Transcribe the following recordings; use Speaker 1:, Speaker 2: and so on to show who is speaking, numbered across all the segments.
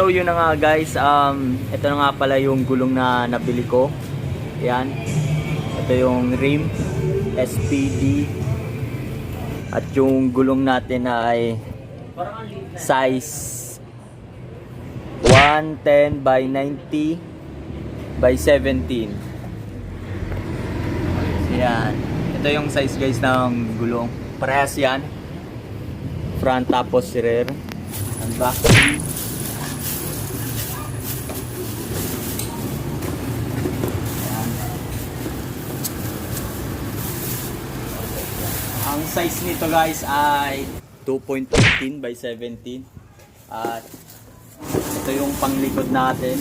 Speaker 1: So yun na nga guys, ito na nga pala yung gulong na nabili ko. Yan. Ito yung rim SPD. At yung gulong natin ay size 110 by 90 by 17. Yan. Ito yung size guys ng gulong. Parehas yan. Front tapos rear. And back. Ang size nito guys ay 2.15 by 17. At ito yung panglikod natin.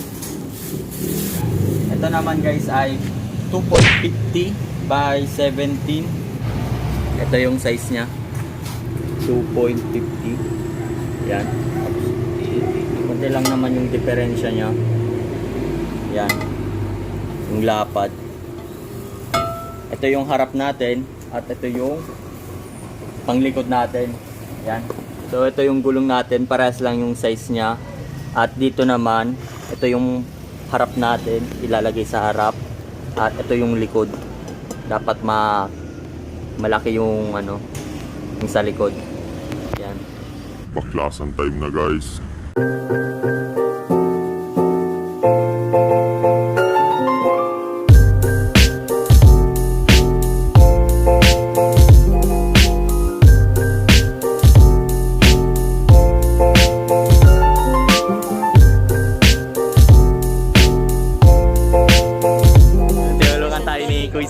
Speaker 1: Ito naman guys ay 2.50 by 17. Ito yung size niya. 2.50. Yan. Kunti lang naman yung diferensya niya. Yan. Yung lapad. Ito yung harap natin. At ito yung panglikod natin. Yan. So ito yung gulong natin, parehas lang yung size niya. At dito naman, ito yung harap natin, ilalagay sa harap. At ito yung likod. Dapat malaki yung yung sa likod. Yan.
Speaker 2: Baklasan time na guys.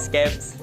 Speaker 1: Caps.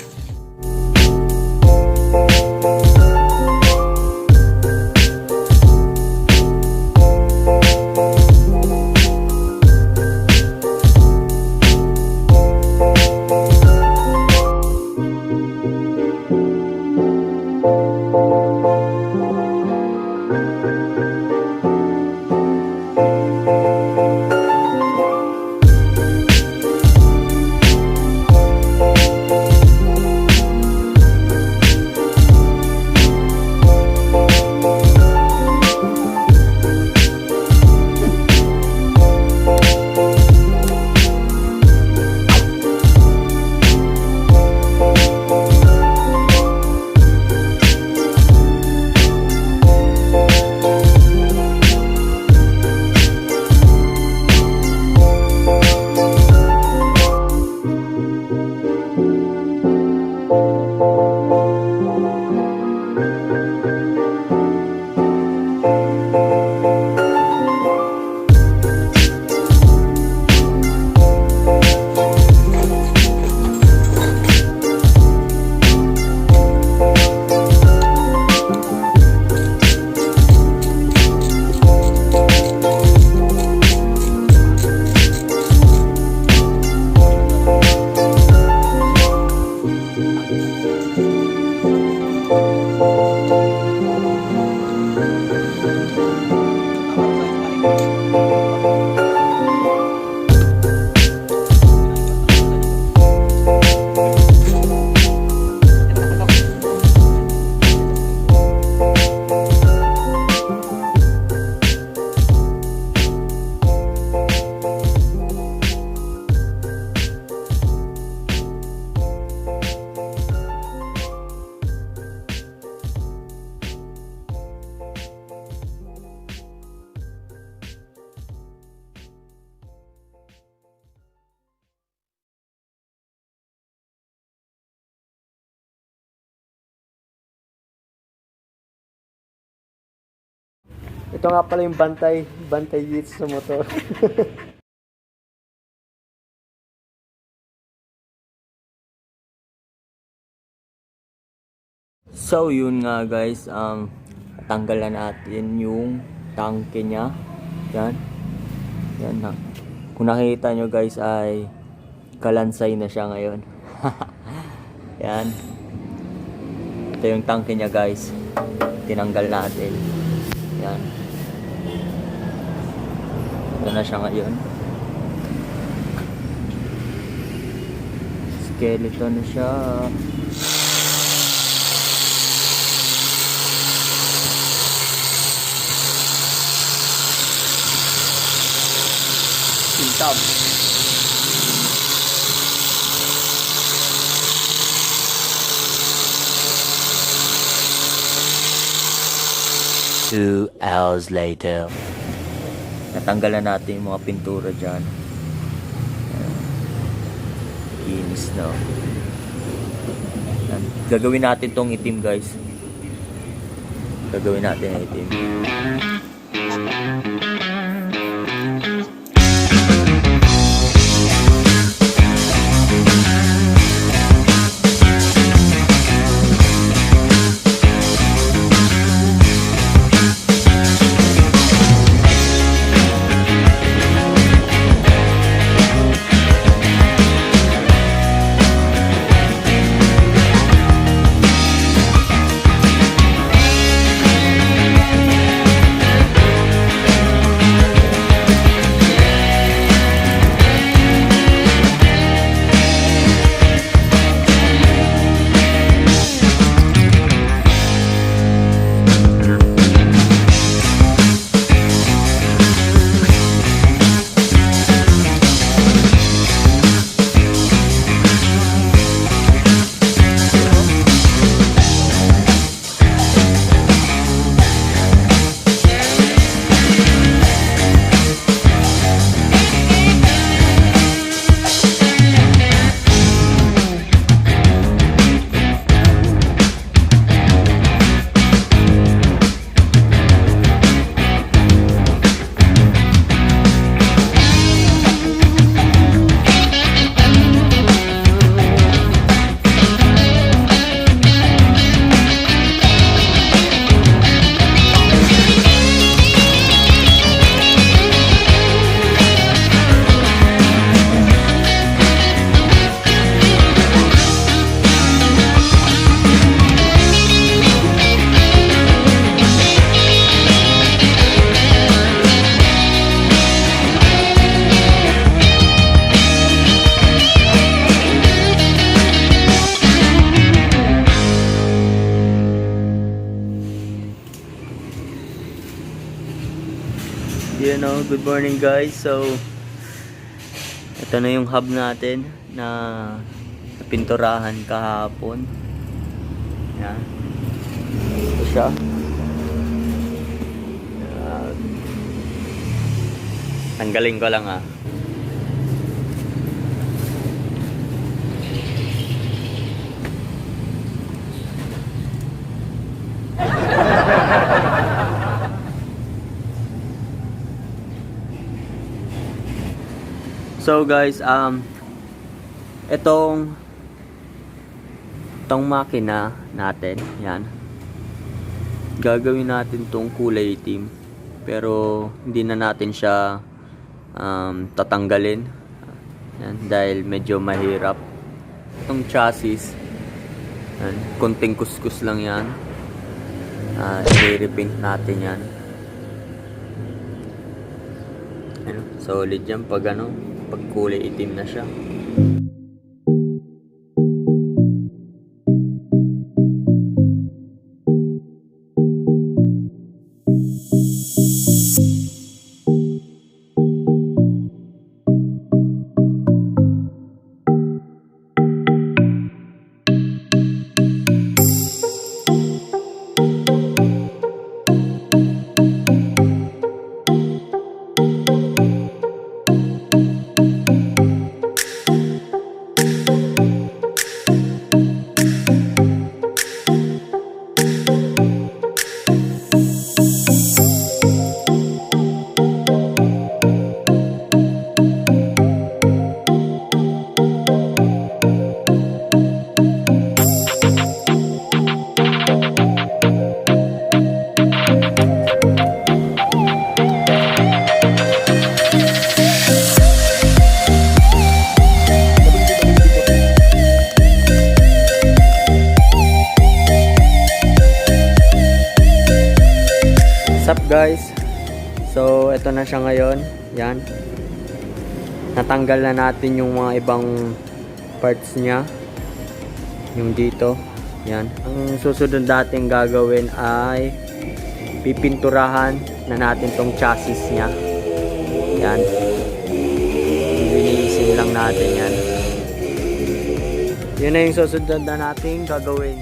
Speaker 1: Ito nga pala yung bantay dito sa motor. So yun nga guys, tanggalan natin yung tangke niya. Yan. Yan na. Kung nakita nyo guys ay kalansay na siya ngayon. Yan. Ito yung tangke niya guys. Tinanggal natin. Yan. Ito na siya ngayon. Skeleton na siya. Tab.
Speaker 3: Two hours later.
Speaker 1: Natanggalan natin yung mga pintura dyan. Kinis na. Gagawin natin tong itim guys. Gagawin natin ang itim. Good morning guys. So ito na yung hub natin na napinturahan kahapon. Yan. Ito siya. Tanggalin ko lang So guys, itong makina natin, yan. Gagawin natin tong kulay itim. Pero hindi na natin siya tatanggalin. Yan, dahil medyo mahirap. Itong chassis, yan, konting kuskus lang yan. I-repaint natin yan. Solid yan pag pag kulay itim na siya. guys. So, ito na siya ngayon. Yan. Natanggal na natin yung mga ibang parts niya. Yung dito. Yan. Ang susunod natin gagawin ay pipinturahan na natin tong chassis niya. Yan. Linisin lang natin yan. Yun na yung susunod na natin gagawin.